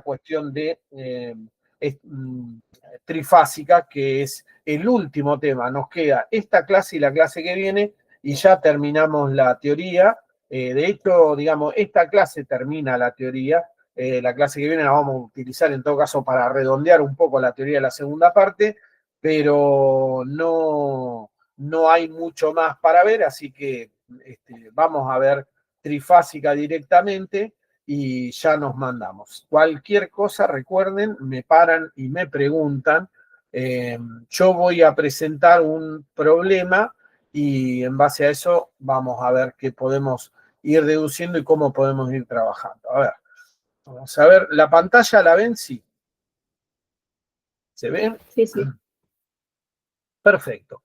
cuestión de trifásica, que es el último tema. Nos queda esta clase y la clase que viene y ya terminamos la teoría. De hecho, digamos, esta clase termina la teoría. La clase que viene la vamos a utilizar en todo caso para redondear un poco la teoría de la segunda parte, pero no hay mucho más para ver, así que vamos a ver trifásica directamente y ya nos mandamos. Cualquier cosa, recuerden, me paran y me preguntan. Yo voy a presentar un problema y en base a eso vamos a ver qué podemos ir deduciendo y cómo podemos ir trabajando. A ver, vamos a ver, ¿la pantalla la ven? Sí. ¿Se ven? Sí, sí. Perfecto.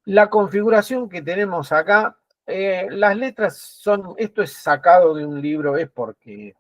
La configuración que tenemos acá, las letras son, esto es sacado de un libro, es porque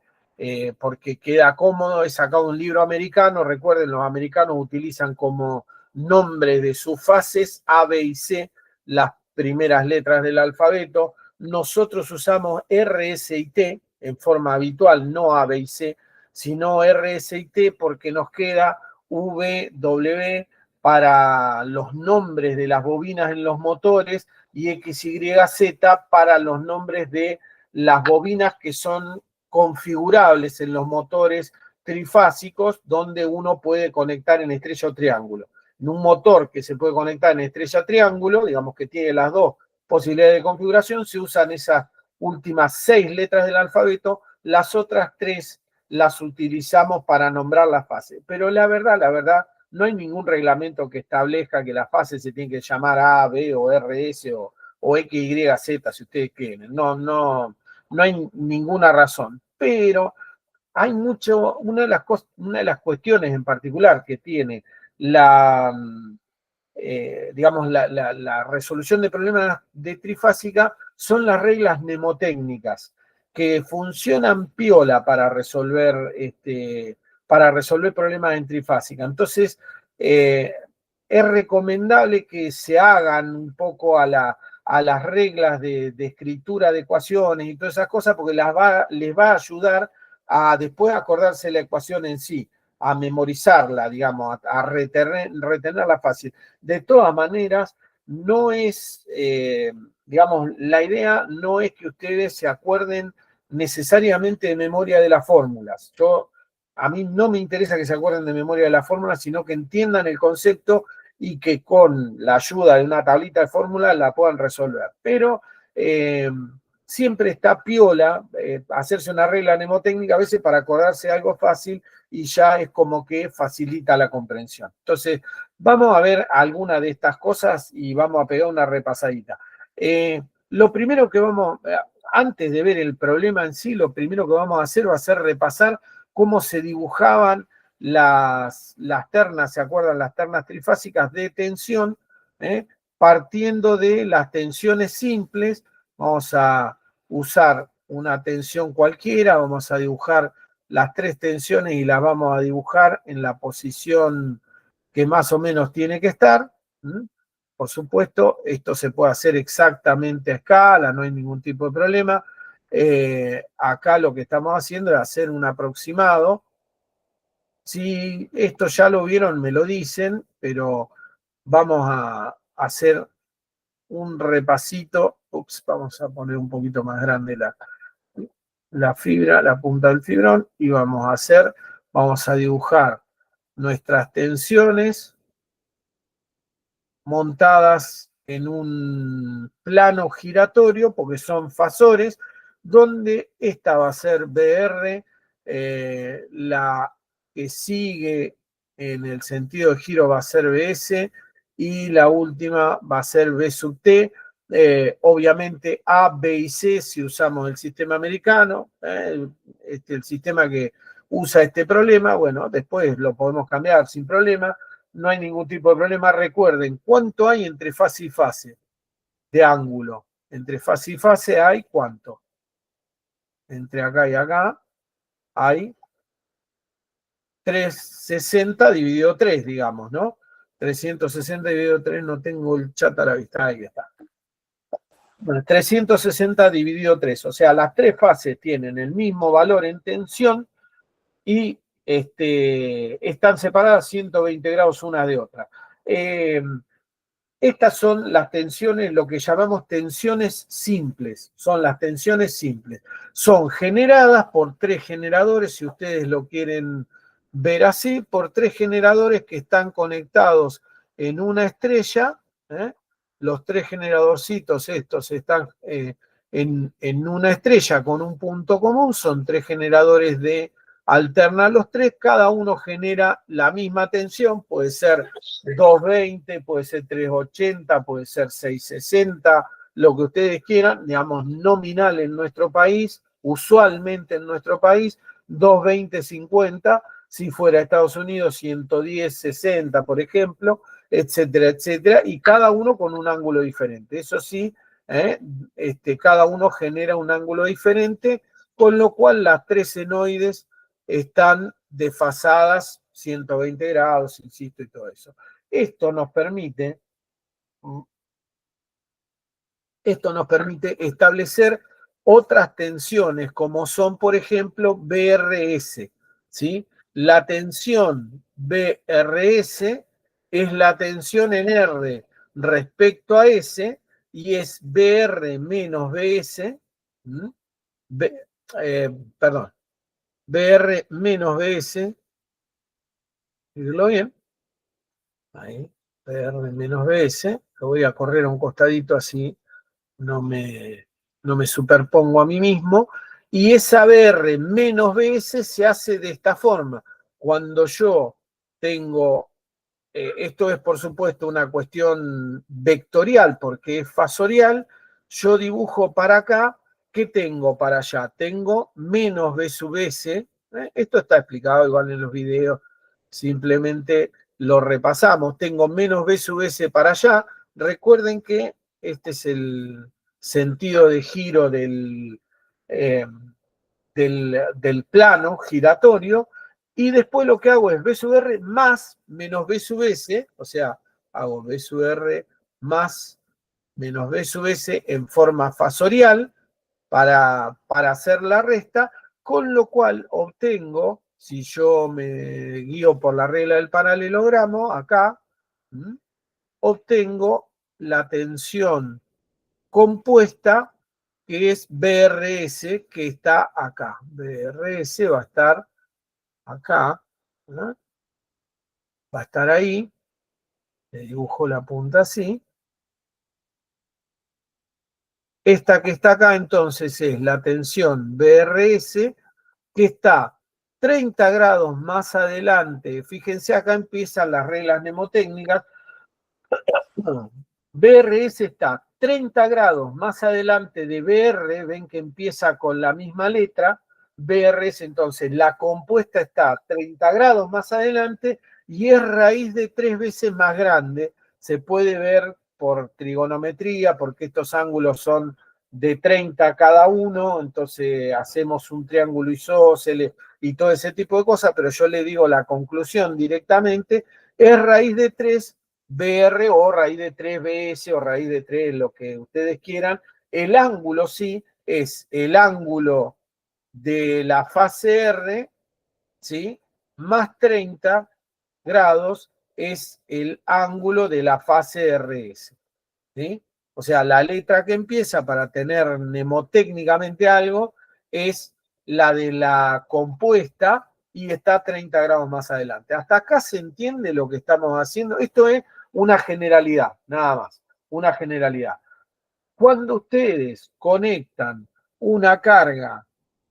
queda cómodo, es sacado de un libro americano. Recuerden, los americanos utilizan como nombre de sus fases A, B y C las primeras letras del alfabeto. Nosotros usamos R, S y T en forma habitual, no A, B y C, sino R, S y T porque nos queda V, W, para los nombres de las bobinas en los motores y XYZ para los nombres de las bobinas que son configurables en los motores trifásicos, donde uno puede conectar en estrella o triángulo. En un motor que se puede conectar en estrella o triángulo, digamos que tiene las dos posibilidades de configuración, se usan esas últimas 6 letras del alfabeto, las otras 3 las utilizamos para nombrar las fases. Pero la verdad, no hay ningún reglamento que establezca que las fases se tienen que llamar A, B o RS o X, Y, Z, si ustedes quieren. No hay ninguna razón. Pero hay una de las cuestiones en particular que tiene la resolución de problemas de trifásica son las reglas mnemotécnicas que funcionan piola para resolver problemas en trifásica. Entonces, es recomendable que se hagan un poco a las reglas de escritura de ecuaciones y todas esas cosas, porque les va a ayudar a después acordarse la ecuación en sí, a memorizarla, digamos, a retenerla fácil. De todas maneras, no es, digamos, la idea no es que ustedes se acuerden necesariamente de memoria de las fórmulas. A mí no me interesa que se acuerden de memoria de las fórmulas, sino que entiendan el concepto y que con la ayuda de una tablita de fórmulas la puedan resolver. Pero siempre está piola hacerse una regla mnemotécnica a veces para acordarse de algo fácil y ya es como que facilita la comprensión. Entonces, vamos a ver alguna de estas cosas y vamos a pegar una repasadita. Lo primero que antes de ver el problema en sí, lo primero que vamos a hacer va a ser repasar cómo se dibujaban las ternas, ¿se acuerdan? Las ternas trifásicas de tensión, partiendo de las tensiones simples. Vamos a usar una tensión cualquiera, vamos a dibujar las 3 tensiones y las vamos a dibujar en la posición que más o menos tiene que estar. Por supuesto, esto se puede hacer exactamente a escala, no hay ningún tipo de problema. Acá lo que estamos haciendo es hacer un aproximado. Si esto ya lo vieron, me lo dicen, pero vamos a hacer un repasito. Vamos a poner un poquito más grande la fibra, la punta del fibrón, y vamos a dibujar nuestras tensiones montadas en un plano giratorio, porque son fasores, donde esta va a ser BR, la que sigue en el sentido de giro va a ser BS, y la última va a ser B sub T. Obviamente A, B y C si usamos el sistema americano, el sistema que usa este problema, bueno, después lo podemos cambiar sin problema. No hay ningún tipo de problema. Recuerden, ¿cuánto hay entre fase y fase de ángulo? Entre fase y fase hay ¿cuánto? Entre acá y acá hay 360 dividido 3, digamos, ¿no? 360 dividido 3, no tengo el chat a la vista, ahí está. Bueno, 360 dividido 3, o sea, las 3 fases tienen el mismo valor en tensión y están separadas 120 grados una de otra. Estas son las tensiones, lo que llamamos tensiones simples, son las tensiones simples. Son generadas por tres generadores, si ustedes lo quieren ver así, por tres generadores que están conectados en una estrella. Los tres generadorcitos estos están en una estrella con un punto común, son tres generadores de alternan los tres, cada uno genera la misma tensión, puede ser 220, puede ser 380, puede ser 660, lo que ustedes quieran, digamos, nominal en nuestro país, usualmente en nuestro país, 220, 50, si fuera Estados Unidos, 110, 60, por ejemplo, etcétera, etcétera, y cada uno con un ángulo diferente. Eso sí, cada uno genera un ángulo diferente, con lo cual las tres senoides están desfasadas 120 grados, insisto, y todo eso. Esto nos permite establecer otras tensiones, como son, por ejemplo, BRS, ¿sí? La tensión BRS es la tensión en R respecto a S, y es BR menos BS, perdón, BR menos BS, ¿lo bien? Ahí, BR menos BS, lo voy a correr a un costadito así no me superpongo a mí mismo, y esa BR menos BS se hace de esta forma. Cuando yo tengo, esto es por supuesto una cuestión vectorial porque es fasorial, yo dibujo para acá, ¿qué tengo para allá? Tengo menos B sub S, esto está explicado igual en los videos, simplemente lo repasamos, tengo menos B sub S para allá, recuerden que este es el sentido de giro del plano giratorio, y después lo que hago es B sub R más menos B sub S, o sea, hago B sub R más menos B sub S en forma fasorial para hacer la resta, con lo cual obtengo, si yo me guío por la regla del paralelogramo, acá, obtengo la tensión compuesta que es BRS, que está acá. BRS va a estar acá, ¿no? Va a estar ahí, le dibujo la punta así. Esta que está acá entonces es la tensión BRS, que está 30 grados más adelante. Fíjense, acá empiezan las reglas mnemotécnicas. BRS está 30 grados más adelante de BR, ven que empieza con la misma letra, BRS, entonces la compuesta está 30 grados más adelante y es raíz de 3 veces más grande. Se puede ver por trigonometría, porque estos ángulos son de 30 cada uno, entonces hacemos un triángulo isósceles y todo ese tipo de cosas, pero yo le digo la conclusión directamente, es raíz de 3 BR o raíz de 3 BS o raíz de 3, lo que ustedes quieran. El ángulo sí es el ángulo de la fase R, ¿sí? Más 30 grados es el ángulo de la fase RS, ¿sí? O sea, la letra que empieza para tener mnemotécnicamente algo es la de la compuesta y está 30 grados más adelante. Hasta acá se entiende lo que estamos haciendo. Esto es una generalidad, nada más, una generalidad. Cuando ustedes conectan una carga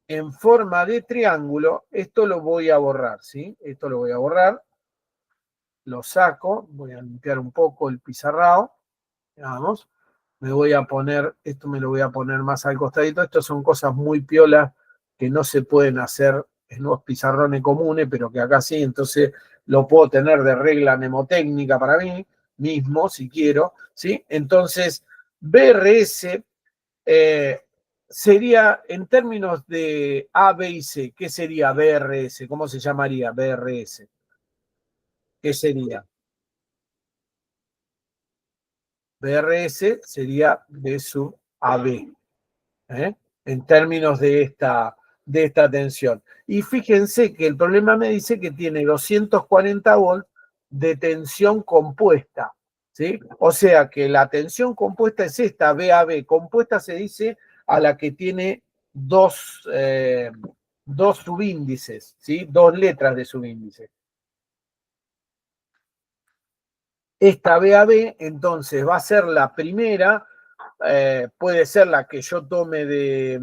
en forma de triángulo, esto lo voy a borrar, ¿sí? Esto lo voy a borrar, lo saco, voy a limpiar un poco el pizarrado, vamos, me voy a poner, esto me lo voy a poner más al costadito, estas son cosas muy piolas que no se pueden hacer en los pizarrones comunes, pero que acá sí, entonces lo puedo tener de regla mnemotécnica para mí mismo, si quiero, ¿sí? Entonces, BRS sería, en términos de A, B y C, ¿qué sería BRS? ¿Cómo se llamaría BRS? ¿Qué sería? BRS sería B sub AB. ¿eh? En términos de de esta tensión. Y fíjense que el problema me dice que tiene 240 volts de tensión compuesta, ¿sí? O sea que la tensión compuesta es esta, VAB. Compuesta se dice a la que tiene dos subíndices, ¿sí? Dos letras de subíndice. Esta VAB, entonces, va a ser la primera, puede ser la que yo tome de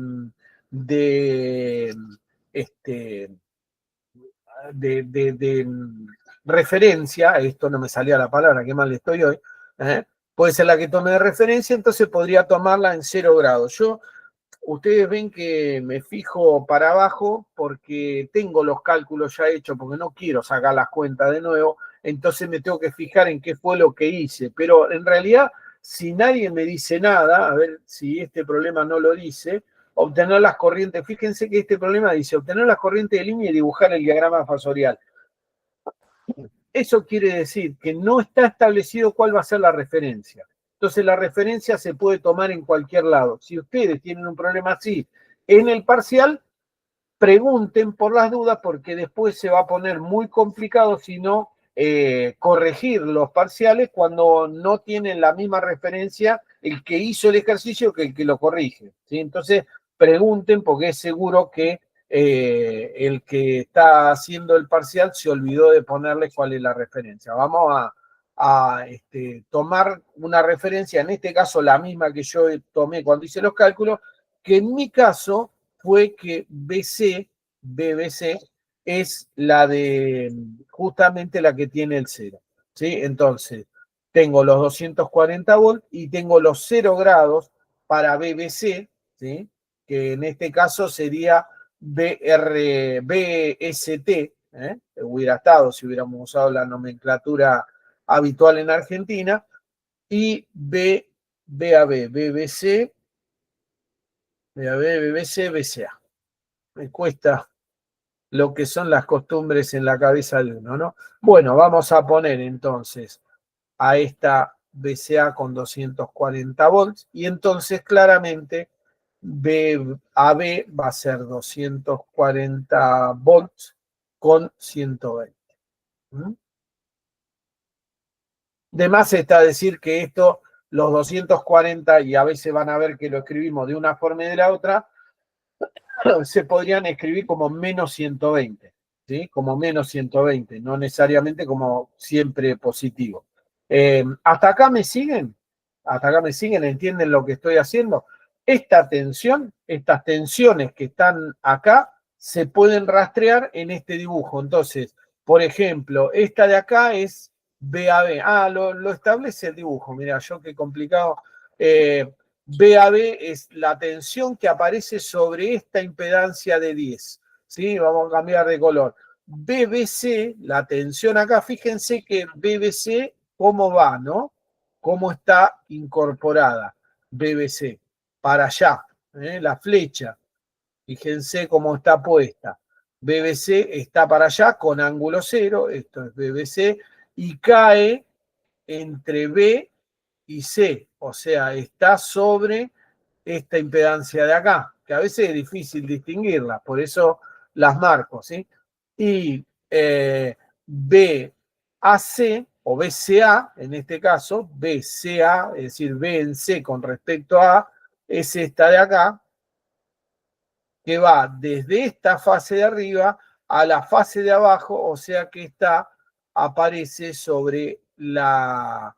referencia, esto no me salía la palabra, qué mal estoy hoy, puede ser la que tome de referencia, entonces podría tomarla en 0 grados. Ustedes ven que me fijo para abajo porque tengo los cálculos ya hechos, porque no quiero sacar las cuentas de nuevo, entonces me tengo que fijar en qué fue lo que hice. Pero en realidad, si nadie me dice nada, a ver si este problema no lo dice, obtener las corrientes, fíjense que este problema dice obtener las corrientes de línea y dibujar el diagrama fasorial. Eso quiere decir que no está establecido cuál va a ser la referencia. Entonces la referencia se puede tomar en cualquier lado. Si ustedes tienen un problema así en el parcial, pregunten por las dudas porque después se va a poner muy complicado si no corregir los parciales cuando no tienen la misma referencia el que hizo el ejercicio que el que lo corrige, ¿sí? Entonces pregunten porque es seguro que el que está haciendo el parcial se olvidó de ponerle cuál es la referencia. Vamos a tomar una referencia, en este caso la misma que yo tomé cuando hice los cálculos, que en mi caso fue que BBC es la de justamente la que tiene el 0, ¿sí? Entonces, tengo los 240 volts y tengo los 0 grados para BBC, ¿sí? Que en este caso sería BST, hubiera estado si hubiéramos usado la nomenclatura habitual en Argentina, y BAB, BBC, BCA. Me cuesta lo que son las costumbres en la cabeza de uno, ¿no? Bueno, vamos a poner entonces a esta BCA con 240 volts y entonces claramente BAB va a ser 240 volts con 120. De más está decir que esto, los 240, y a veces van a ver que lo escribimos de una forma y de la otra, se podrían escribir como menos 120, ¿sí? Como menos 120, no necesariamente como siempre positivo. ¿Hasta acá me siguen? ¿Hasta acá me siguen? ¿Entienden lo que estoy haciendo? Esta tensión, estas tensiones que están acá, se pueden rastrear en este dibujo. Entonces, por ejemplo, esta de acá es BAB. Ah, lo establece el dibujo. Mira, yo qué complicado. BAB es la tensión que aparece sobre esta impedancia de 10. ¿Sí? Vamos a cambiar de color. BBC, la tensión acá, fíjense que BBC, ¿cómo va, no? ¿Cómo está incorporada? BBC, para allá, la flecha. Fíjense cómo está puesta. BBC está para allá con ángulo 0, esto es BBC, y cae entre B y C, o sea, está sobre esta impedancia de acá, que a veces es difícil distinguirla, por eso las marco, ¿sí? Y BAC o BCA, en este caso, BCA, es decir, B en C con respecto a, es esta de acá, que va desde esta fase de arriba a la fase de abajo, o sea que esta aparece sobre la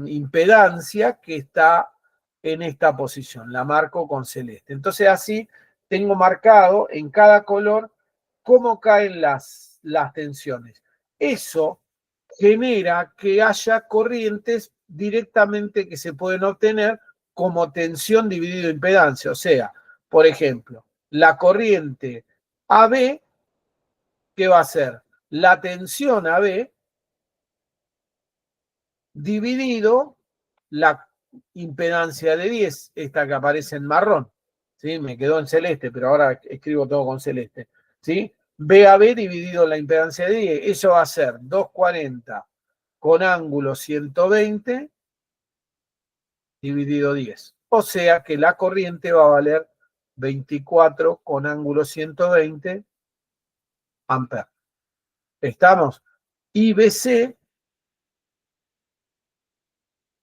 impedancia que está en esta posición, la marco con celeste. Entonces así tengo marcado en cada color cómo caen las tensiones. Eso genera que haya corrientes directamente que se pueden obtener como tensión dividido impedancia. O sea, por ejemplo, la corriente AB, ¿qué va a ser? La tensión AB dividido la impedancia de 10, esta que aparece en marrón, ¿sí? Me quedó en celeste, pero ahora escribo todo con celeste, ¿sí? BAB dividido la impedancia de 10, eso va a ser 240 con ángulo 120 dividido 10. O sea que la corriente va a valer 24 con ángulo 120 amperes. ¿Estamos? Y BC,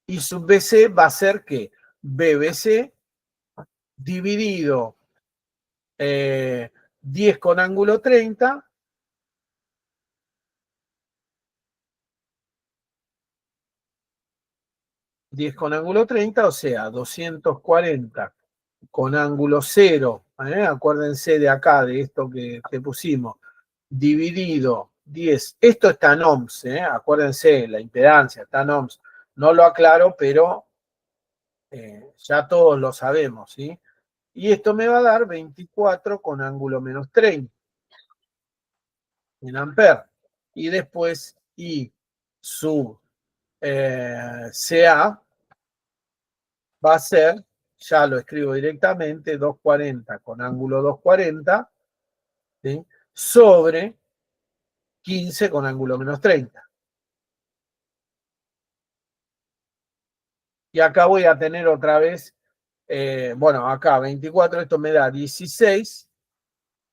y sub BC va a ser que BBC dividido 10 con ángulo 30, o sea, 240 con ángulo 0, acuérdense de acá, de esto que pusimos, dividido 10, esto está en ohms, acuérdense, la impedancia está en ohms, no lo aclaro, pero ya todos lo sabemos, ¿sí? Y esto me va a dar 24 con ángulo menos 30 en amper. Y después I sub CA va a ser, ya lo escribo directamente, 240 con ángulo 240, ¿sí? Sobre 15 con ángulo menos 30. Y acá voy a tener otra vez, bueno, acá 24, esto me da 16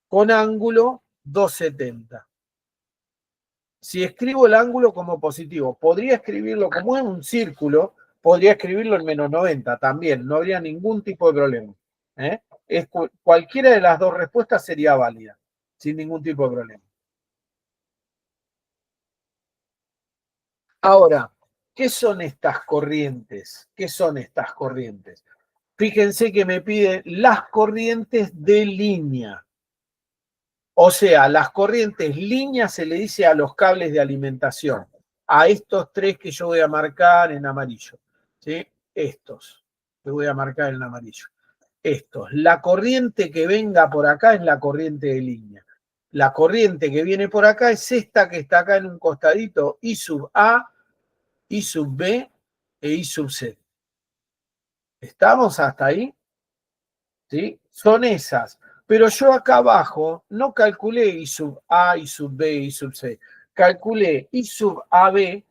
con ángulo 270. Si escribo el ángulo como positivo, podría escribirlo como en un círculo, podría escribirlo en menos 90 también, no habría ningún tipo de problema. Cualquiera de las dos respuestas sería válida, sin ningún tipo de problema. Ahora, ¿qué son estas corrientes? ¿Qué son estas corrientes? Fíjense que me piden las corrientes de línea. O sea, las corrientes líneas se le dice a los cables de alimentación. A estos tres que yo voy a marcar en amarillo. ¿Sí? Estos que voy a marcar en amarillo. Estos. La corriente que venga por acá es la corriente de línea. La corriente que viene por acá es esta que está acá en un costadito, I sub A, I sub B e I sub C. ¿Estamos hasta ahí? ¿Sí? Son esas. Pero yo acá abajo no calculé I sub A, I sub B, I sub C. Calculé I sub AB,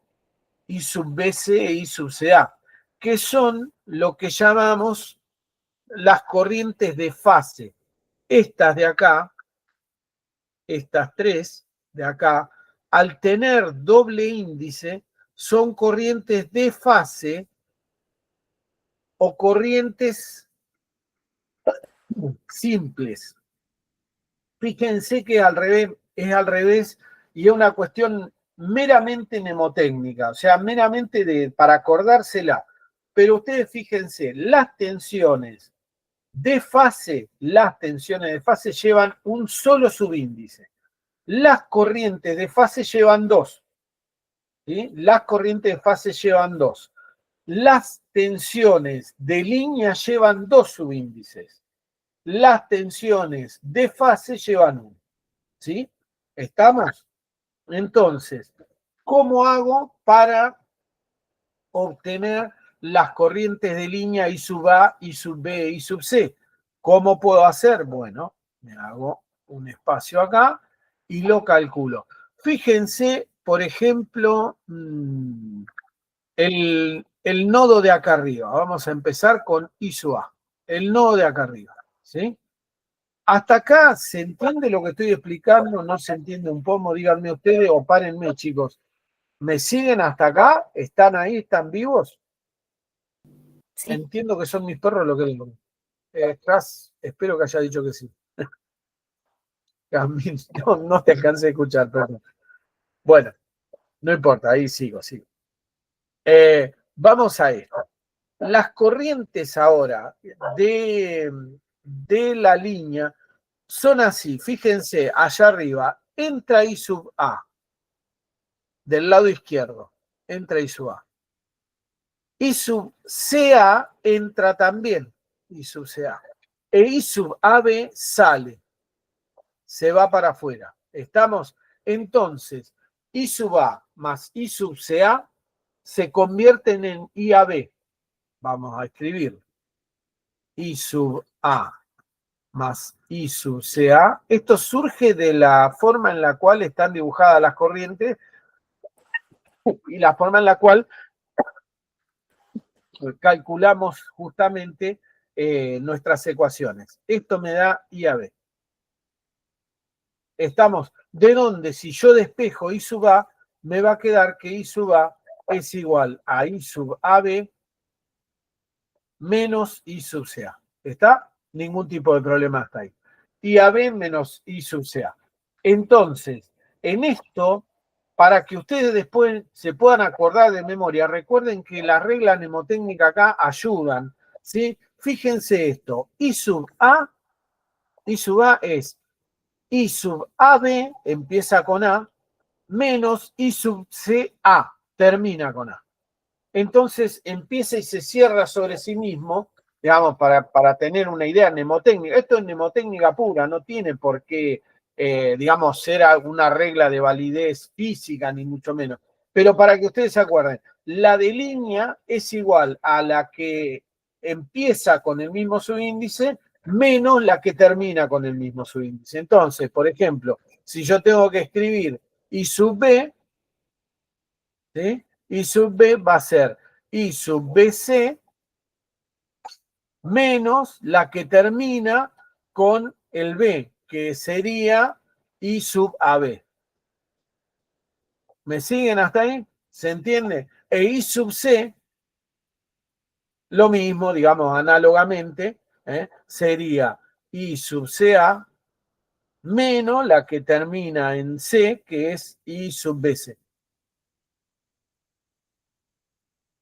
I sub BC e I sub CA, que son lo que llamamos las corrientes de fase. Estas de acá, estas tres de acá, al tener doble índice, son corrientes de fase o corrientes simples. Fíjense que al revés, es al revés y es una cuestión meramente mnemotécnica, o sea, meramente para acordársela. Pero ustedes fíjense, las tensiones de fase llevan un solo subíndice. Las corrientes de fase llevan dos. ¿Sí? Las corrientes de fase llevan dos. Las tensiones de línea llevan dos subíndices. Las tensiones de fase llevan uno. ¿Sí? ¿Estamos? Entonces, ¿cómo hago para obtener las corrientes de línea I sub A, I sub B, I sub C? ¿Cómo puedo hacer? Bueno, me hago un espacio acá y lo calculo. Fíjense, por ejemplo, el nodo de acá arriba. Vamos a empezar con I sub A. El nodo de acá arriba. ¿Sí? ¿Hasta acá se entiende lo que estoy explicando? ¿No se entiende un poco? Díganme ustedes o párenme, chicos. ¿Me siguen hasta acá? ¿Están ahí? ¿Están vivos? Sí. Entiendo que son mis perros lo que digo. Espero que haya dicho que sí. No te alcancé a escuchar, perdón. Bueno, no importa, ahí sigo. Vamos a esto. Las corrientes ahora de la línea son así. Fíjense, allá arriba, entra I sub A. Del lado izquierdo, entra I sub A. I sub CA entra también, I sub CA. E I sub AB sale, se va para afuera. ¿Estamos? Entonces, I sub A más I sub CA se convierten en IAB. Vamos a escribir. I sub A más I sub CA. Esto surge de la forma en la cual están dibujadas las corrientes y la forma en la cual calculamos justamente nuestras ecuaciones. Esto me da I a B. Estamos, ¿de dónde? Si yo despejo I sub A, me va a quedar que I sub A es igual a I sub AB menos I sub CA. ¿Está? Ningún tipo de problema hasta ahí. IAB menos I sub CA. Entonces, en esto, para que ustedes después se puedan acordar de memoria, recuerden que las reglas mnemotécnicas acá ayudan, ¿sí? Fíjense esto, I sub A es I sub AB, empieza con A, menos I sub CA, termina con A. Entonces empieza y se cierra sobre sí mismo, digamos, para tener una idea mnemotécnica. Esto es mnemotécnica pura, no tiene por qué, digamos, ser alguna regla de validez física, ni mucho menos. Pero para que ustedes se acuerden, la de línea es igual a la que empieza con el mismo subíndice menos la que termina con el mismo subíndice. Entonces, por ejemplo, si yo tengo que escribir I sub B, ¿sí? I sub B va a ser I sub BC menos la que termina con el B, que sería I sub AB. ¿Me siguen hasta ahí? ¿Se entiende? E I sub C, lo mismo, digamos, análogamente, sería I sub CA menos la que termina en C, que es I sub BC.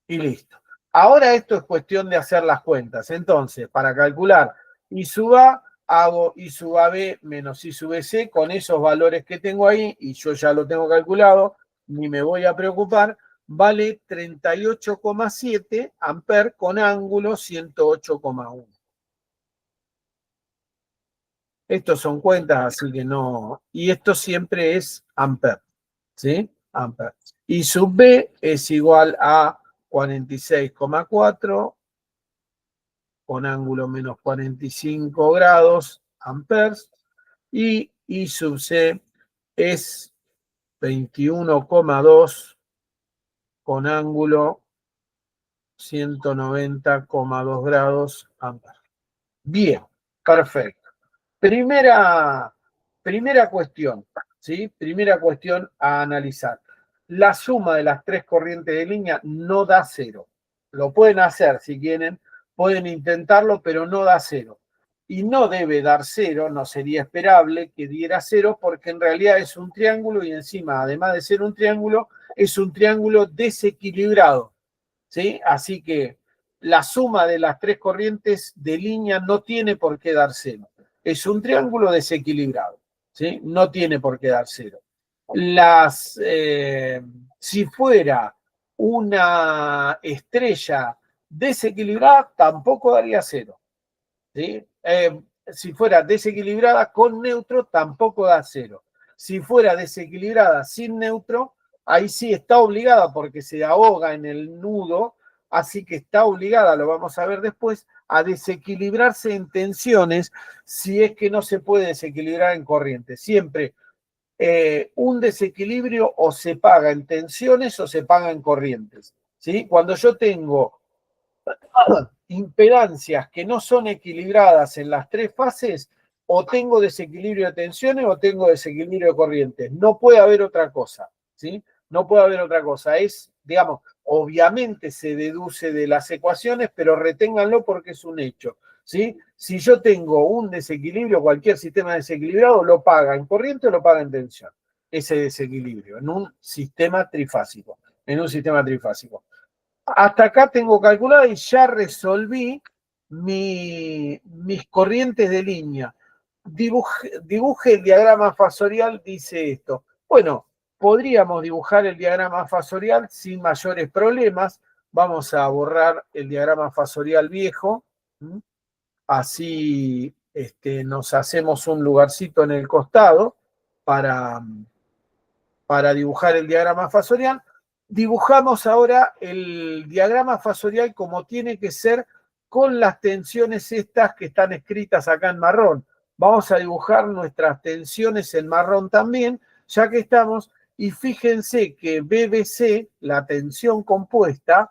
Y listo. Ahora esto es cuestión de hacer las cuentas. Entonces, para calcular I sub A, hago I sub AB menos I sub BC con esos valores que tengo ahí, y yo ya lo tengo calculado, ni me voy a preocupar, vale 38,7 amperes con ángulo 108,1. Estos son cuentas, así que no. Y esto siempre es amper, ¿sí? Amper. Y sub B es igual a 46,4 con ángulo menos 45 grados amperes. Y I sub C es 21,2 con ángulo 190,2 grados amperes. Bien, perfecto. Primera cuestión, ¿sí? Primera cuestión a analizar. La suma de las tres corrientes de línea no da cero. Lo pueden hacer si quieren, pueden intentarlo, pero no da cero. Y no debe dar cero, no sería esperable que diera cero, porque en realidad es un triángulo y encima, además de ser un triángulo, es un triángulo desequilibrado, ¿sí? Así que la suma de las tres corrientes de línea no tiene por qué dar cero. Es un triángulo desequilibrado, ¿sí? No tiene por qué dar cero. Si fuera una estrella desequilibrada, tampoco daría cero, ¿sí? Si fuera desequilibrada con neutro, tampoco da cero. Si fuera desequilibrada sin neutro, ahí sí está obligada porque se ahoga en el nudo, así que está obligada, lo vamos a ver después, a desequilibrarse en tensiones si es que no se puede desequilibrar en corriente. Siempre un desequilibrio o se paga en tensiones o se paga en corrientes, ¿sí? Cuando yo tengo impedancias que no son equilibradas en las tres fases, o tengo desequilibrio de tensiones o tengo desequilibrio de corrientes. No puede haber otra cosa, ¿sí? No puede haber otra cosa. Es, digamos, obviamente se deduce de las ecuaciones, pero reténganlo porque es un hecho, ¿sí? Si yo tengo un desequilibrio, cualquier sistema desequilibrado lo paga en corriente o lo paga en tensión. Ese desequilibrio, en un sistema trifásico. En un sistema trifásico. Hasta acá tengo calculado y ya resolví mis corrientes de línea. Dibuje el diagrama fasorial, dice esto. Bueno, podríamos dibujar el diagrama fasorial sin mayores problemas. Vamos a borrar el diagrama fasorial viejo. Así nos hacemos un lugarcito en el costado para dibujar el diagrama fasorial. Dibujamos ahora el diagrama fasorial como tiene que ser con las tensiones estas que están escritas acá en marrón. Vamos a dibujar nuestras tensiones en marrón también, ya que estamos, y fíjense que BBC, la tensión compuesta,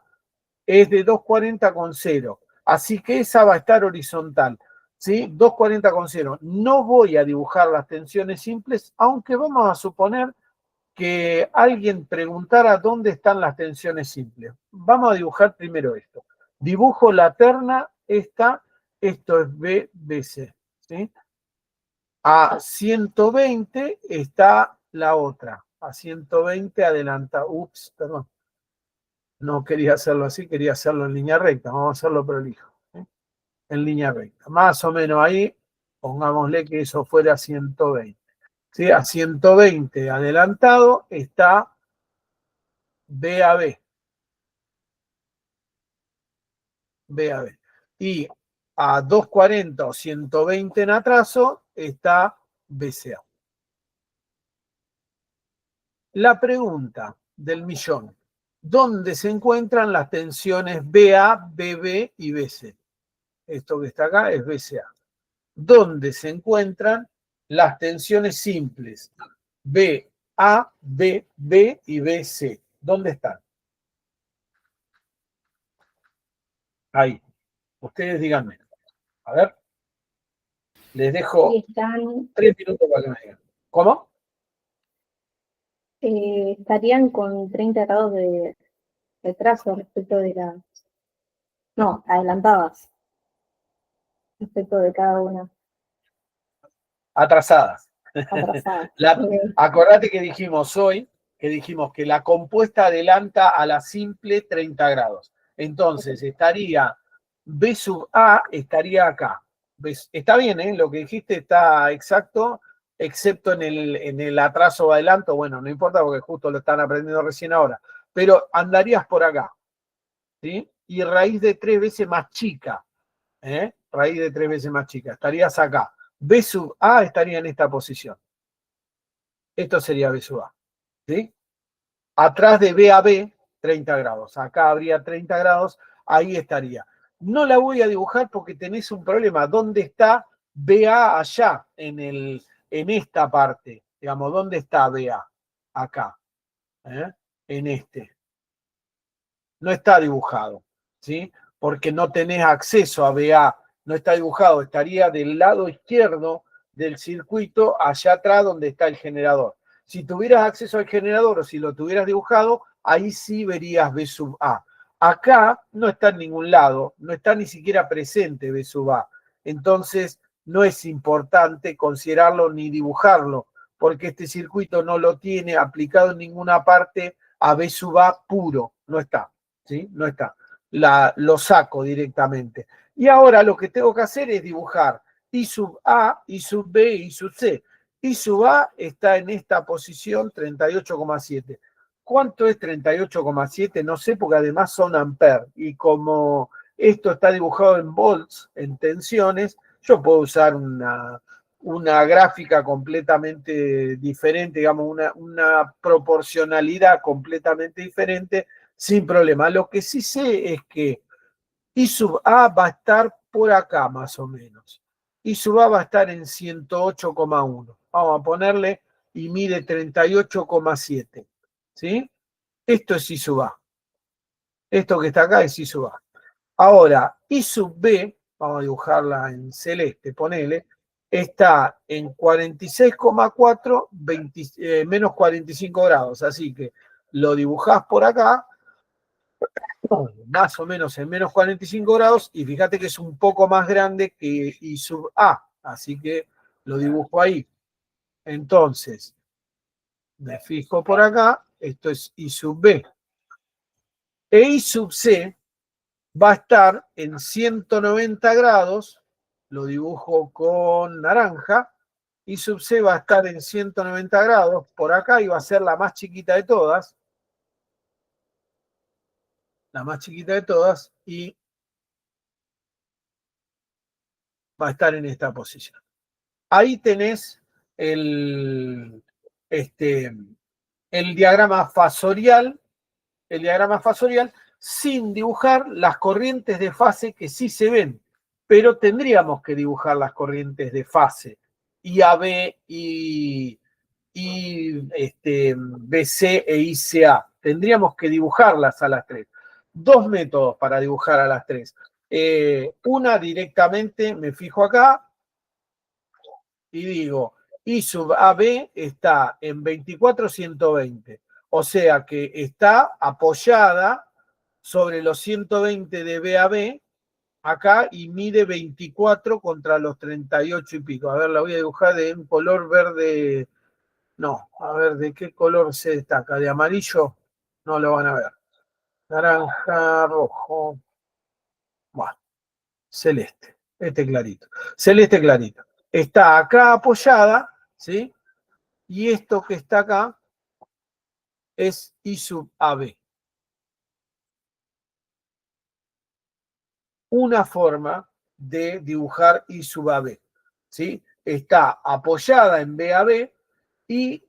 es de 240,0. Así que esa va a estar horizontal, ¿sí? 240,0. No voy a dibujar las tensiones simples, aunque vamos a suponer que alguien preguntara dónde están las tensiones simples. Vamos a dibujar primero esto. Dibujo la terna, esto es BBC, ¿sí? A 120 está la otra. A 120 adelanta. Ups, perdón. No quería hacerlo así, quería hacerlo en línea recta. Vamos a hacerlo prolijo, ¿sí? En línea recta. Más o menos ahí, pongámosle que eso fuera 120. ¿Sí? A 120 adelantado está B a B. B a B. Y a 240 o 120 en atraso está BCA. La pregunta del millón. ¿Dónde se encuentran las tensiones BA, BB y BC? Esto que está acá es BCA. ¿Dónde se encuentran las tensiones simples BA, BB y BC? ¿Dónde están? Ahí. Ustedes díganme. A ver. Les dejo 3 minutos para que me digan. ¿Cómo? Estarían con 30 grados de retraso respecto de las... No, adelantadas respecto de cada una. Atrasadas. Atrasadas. Acordate que dijimos hoy, que la compuesta adelanta a la simple 30 grados. Entonces, estaría B sub A, estaría acá. Está bien, ¿eh? Lo que dijiste está exacto, excepto en el atraso o adelanto. Bueno, no importa porque justo lo están aprendiendo recién ahora. Pero andarías por acá, ¿sí? Y raíz de 3 veces más chica, ¿eh? Raíz de 3 veces más chica. Estarías acá. B sub A estaría en esta posición. Esto sería B sub A, ¿sí? Atrás de B a B, 30 grados. Acá habría 30 grados, ahí estaría. No la voy a dibujar porque tenés un problema. ¿Dónde está BA allá en esta parte? Digamos, ¿dónde está BA? Acá, ¿eh? En este. No está dibujado, ¿sí? Porque no tenés acceso a BA, no está dibujado, estaría del lado izquierdo del circuito, allá atrás donde está el generador. Si tuvieras acceso al generador o si lo tuvieras dibujado, ahí sí verías B sub A. Acá no está en ningún lado, no está ni siquiera presente B sub A. Entonces, no es importante considerarlo ni dibujarlo, porque este circuito no lo tiene aplicado en ninguna parte a B sub A puro, no está. ¿Sí? No está. Lo saco directamente. Y ahora lo que tengo que hacer es dibujar I sub A, I sub B, I sub C. I sub A está en esta posición 38,7. ¿Cuánto es 38,7? No sé, porque además son amperes. Y como esto está dibujado en volts, en tensiones, yo puedo usar una gráfica completamente diferente, digamos, una proporcionalidad completamente diferente sin problema. Lo que sí sé es que I sub A va a estar por acá más o menos. I sub A va a estar en 108,1. Vamos a ponerle y mide 38,7. ¿Sí? Esto es I sub A. Esto que está acá es I sub A. Ahora, I sub B, vamos a dibujarla en celeste, ponele, está en 46,4, menos 45 grados. Así que lo dibujás por acá, más o menos en menos 45 grados, y fíjate que es un poco más grande que I sub A, así que lo dibujo ahí. Entonces, me fijo por acá, esto es I sub B. E I sub C va a estar en 190 grados, lo dibujo con naranja, I sub C va a estar en 190 grados por acá y va a ser la más chiquita de todas, y va a estar en esta posición. Ahí tenés el diagrama fasorial, sin dibujar las corrientes de fase que sí se ven, pero tendríamos que dibujar las corrientes de fase IAB y BC e ICA. Tendríamos que dibujarlas a las tres. Dos métodos para dibujar a las tres. Una directamente me fijo acá y digo, I sub AB está en 24,120. O sea que está apoyada sobre los 120 de BAB acá y mide 24 contra los 38 y pico. A ver, la voy a dibujar de un color verde. No, a ver, ¿de qué color se destaca? ¿De amarillo? No lo van a ver. Naranja, rojo. Bueno, celeste. Este clarito. Celeste clarito. Está acá apoyada, ¿sí? Y esto que está acá es I sub AB. Una forma de dibujar I sub AB, ¿sí? Está apoyada en BAB y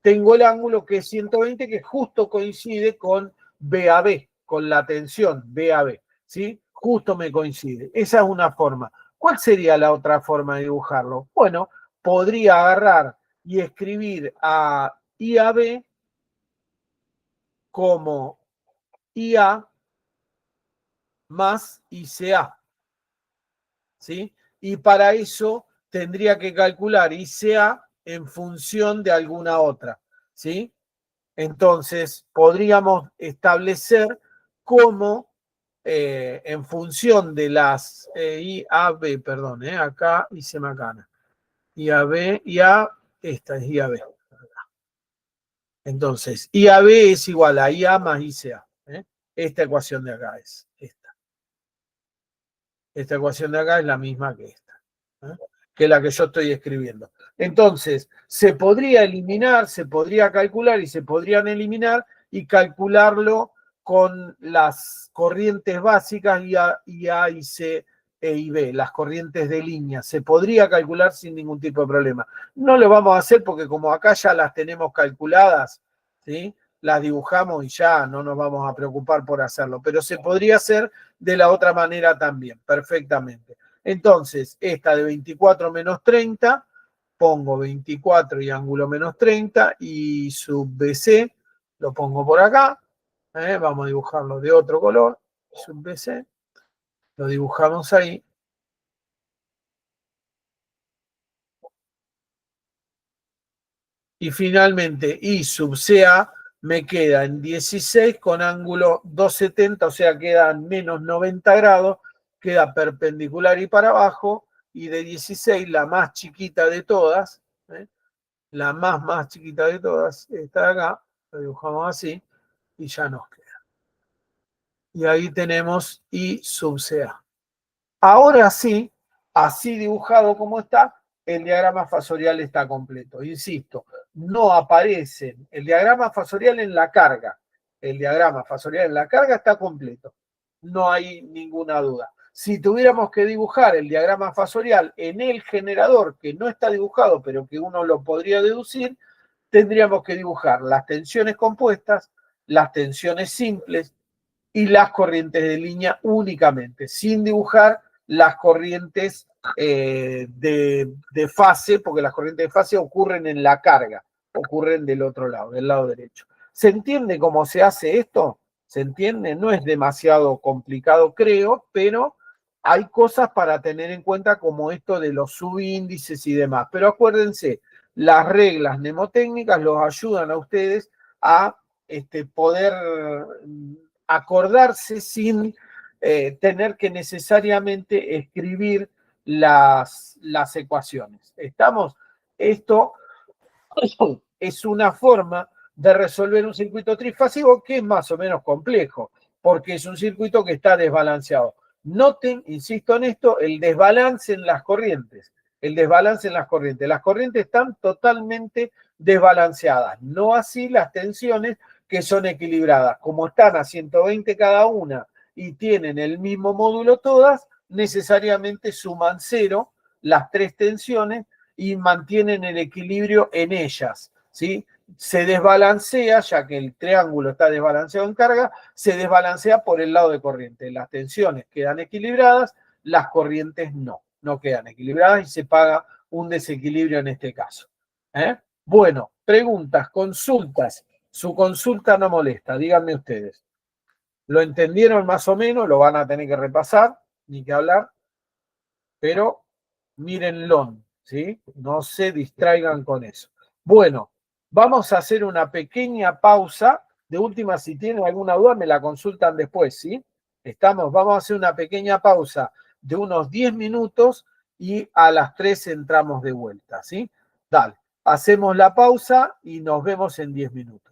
tengo el ángulo que es 120 que justo coincide con BAB, con la tensión BAB, ¿sí? Justo me coincide. Esa es una forma. ¿Cuál sería la otra forma de dibujarlo? Bueno, podría agarrar y escribir a IAB como IA más ICA, ¿sí? Y para eso tendría que calcular ICA en función de alguna otra, ¿sí? Entonces, podríamos establecer cómo en función de las IAB, perdón, acá hice macana. IAB, IA, esta es IAB. Entonces, IAB es igual a IA más ICA. Esta ecuación de acá es esta. Esta ecuación de acá es la misma que esta, que la que yo estoy escribiendo. Entonces, se podría eliminar, se podría calcular y se podrían eliminar y calcularlo con las corrientes básicas y A y C e y B, las corrientes de línea. Se podría calcular sin ningún tipo de problema. No lo vamos a hacer porque como acá ya las tenemos calculadas, ¿sí? Las dibujamos y ya no nos vamos a preocupar por hacerlo, pero se podría hacer de la otra manera también, perfectamente. Entonces, esta de 24 menos 30, pongo 24 y ángulo menos 30 y sub BC, lo pongo por acá, vamos a dibujarlo de otro color, sub BC, lo dibujamos ahí. Y finalmente I sub CA me queda en 16 con ángulo 270, o sea, quedan menos 90 grados, queda perpendicular y para abajo, y de 16, la más chiquita de todas, la más chiquita de todas, está acá, lo dibujamos así, y ya nos queda. Y ahí tenemos I sub CA. Ahora sí, así dibujado como está, el diagrama fasorial está completo. Insisto, no aparece el diagrama fasorial en la carga. El diagrama fasorial en la carga está completo. No hay ninguna duda. Si tuviéramos que dibujar el diagrama fasorial en el generador, que no está dibujado, pero que uno lo podría deducir, tendríamos que dibujar las tensiones compuestas, las tensiones simples y las corrientes de línea únicamente, sin dibujar las corrientes de fase, porque las corrientes de fase ocurren en la carga, ocurren del otro lado, del lado derecho. ¿Se entiende cómo se hace esto? ¿Se entiende? No es demasiado complicado, creo, pero hay cosas para tener en cuenta como esto de los subíndices y demás. Pero acuérdense, las reglas mnemotécnicas los ayudan a ustedes a poder acordarse sin tener que necesariamente escribir las ecuaciones. ¿Estamos? Esto es una forma de resolver un circuito trifásico que es más o menos complejo, porque es un circuito que está desbalanceado. Noten, insisto en esto, el desbalance en las corrientes. El desbalance en las corrientes. Las corrientes están totalmente desbalanceadas, no así las tensiones que son equilibradas. Como están a 120 cada una y tienen el mismo módulo todas, necesariamente suman cero las tres tensiones y mantienen el equilibrio en ellas, ¿sí? Se desbalancea, ya que el triángulo está desbalanceado en carga, se desbalancea por el lado de corriente. Las tensiones quedan equilibradas, las corrientes no quedan equilibradas y se paga un desequilibrio en este caso. Bueno, preguntas, consultas. Su consulta no molesta, díganme ustedes. Lo entendieron más o menos, lo van a tener que repasar, ni que hablar, pero mírenlo, ¿sí? No se distraigan con eso. Bueno, vamos a hacer una pequeña pausa. De última, si tienen alguna duda, me la consultan después, ¿sí? Vamos a hacer una pequeña pausa de unos 10 minutos y a las 3 entramos de vuelta, ¿sí? Dale, hacemos la pausa y nos vemos en 10 minutos.